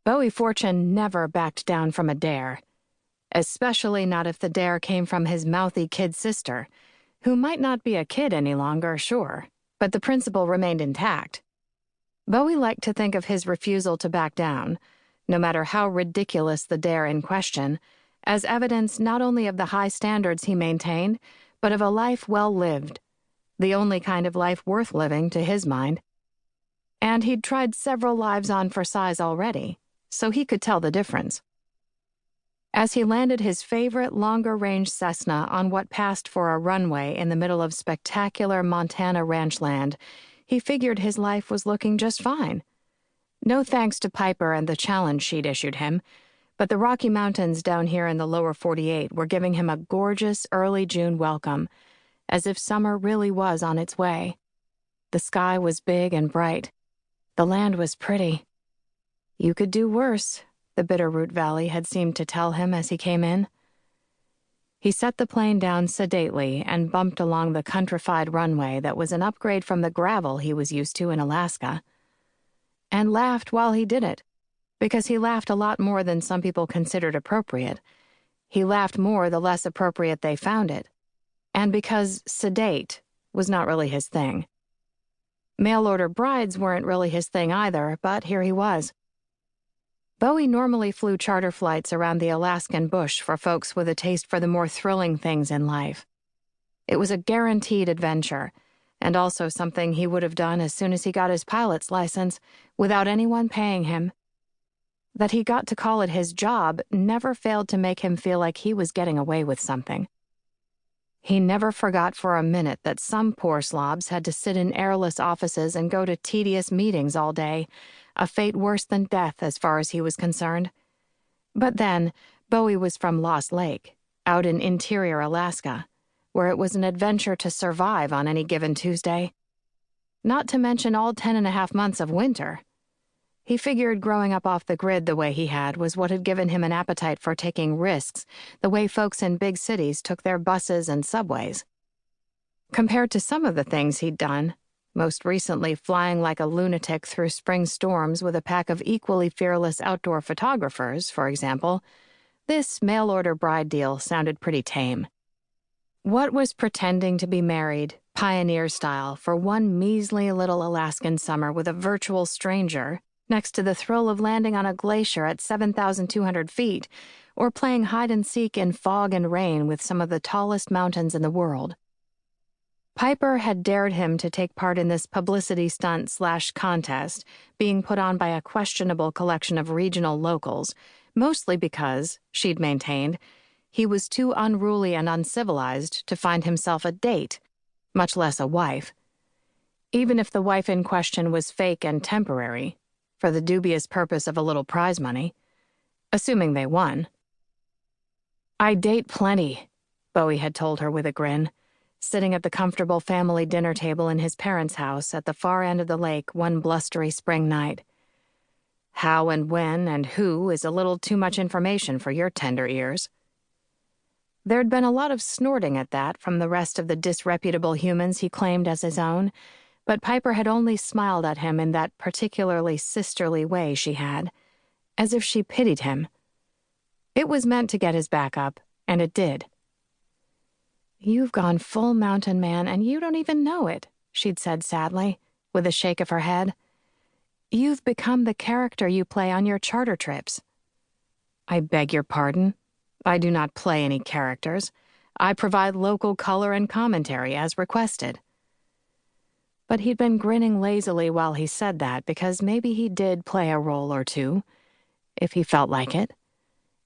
Bowie Fortune never backed down from a dare, especially not if the dare came from his mouthy kid sister, who might not be a kid any longer, sure, but the principle remained intact. Bowie liked to think of his refusal to back down, no matter how ridiculous the dare in question, as evidence not only of the high standards he maintained, but of a life well lived, the only kind of life worth living to his mind. And he'd tried several lives on for size already, so he could tell the difference. As he landed his favorite longer-range Cessna on what passed for a runway in the middle of spectacular Montana ranch land, he figured his life was looking just fine. No thanks to Piper and the challenge she'd issued him, but the Rocky Mountains down here in the lower 48 were giving him a gorgeous early June welcome, as if summer really was on its way. The sky was big and bright. The land was pretty. You could do worse, the Bitterroot Valley had seemed to tell him as he came in. He set the plane down sedately and bumped along the countrified runway that was an upgrade from the gravel he was used to in Alaska. And laughed while he did it, because he laughed a lot more than some people considered appropriate. He laughed more the less appropriate they found it, and because sedate was not really his thing. Mail-order brides weren't really his thing either, but here he was. Bowie normally flew charter flights around the Alaskan bush for folks with a taste for the more thrilling things in life. It was a guaranteed adventure, and also something he would have done as soon as he got his pilot's license, without anyone paying him. That he got to call it his job never failed to make him feel like he was getting away with something. He never forgot for a minute that some poor slobs had to sit in airless offices and go to tedious meetings all day, a fate worse than death as far as he was concerned. But then, Bowie was from Lost Lake, out in interior Alaska, where it was an adventure to survive on any given Tuesday. Not to mention all 10.5 months of winter. He figured growing up off the grid the way he had was what had given him an appetite for taking risks, the way folks in big cities took their buses and subways. Compared to some of the things he'd done, most recently flying like a lunatic through spring storms with a pack of equally fearless outdoor photographers, for example, this mail-order bride deal sounded pretty tame. What was pretending to be married, pioneer style, for one measly little Alaskan summer with a virtual stranger, next to the thrill of landing on a glacier at 7,200 feet, or playing hide-and-seek in fog and rain with some of the tallest mountains in the world? Piper had dared him to take part in this publicity stunt/contest being put on by a questionable collection of regional locals, mostly because, she'd maintained, he was too unruly and uncivilized to find himself a date, much less a wife. Even if the wife in question was fake and temporary, for the dubious purpose of a little prize money, assuming they won. "I date plenty," Bowie had told her with a grin, sitting at the comfortable family dinner table in his parents' house at the far end of the lake one blustery spring night. How and when and who is a little too much information for your tender ears. There'd been a lot of snorting at that from the rest of the disreputable humans he claimed as his own, but Piper had only smiled at him in that particularly sisterly way she had, as if she pitied him. It was meant to get his back up, and it did. "You've gone full mountain man, and you don't even know it," she'd said sadly, with a shake of her head. "You've become the character you play on your charter trips." "I beg your pardon. I do not play any characters. I provide local color and commentary as requested." But he'd been grinning lazily while he said that because maybe he did play a role or two, if he felt like it.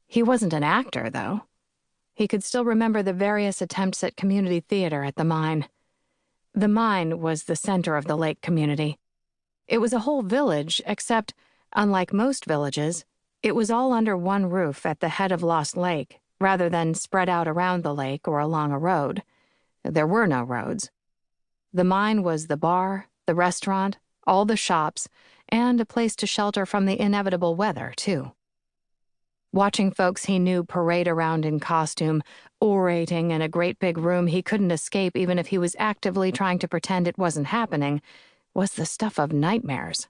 He wasn't an actor, though. He could still remember the various attempts at community theater at the mine. The mine was the center of the lake community. It was a whole village, except, unlike most villages, it was all under one roof at the head of Lost Lake, rather than spread out around the lake or along a road. There were no roads. The mine was the bar, the restaurant, all the shops, and a place to shelter from the inevitable weather, too. Watching folks he knew parade around in costume, orating in a great big room he couldn't escape even if he was actively trying to pretend it wasn't happening, was the stuff of nightmares.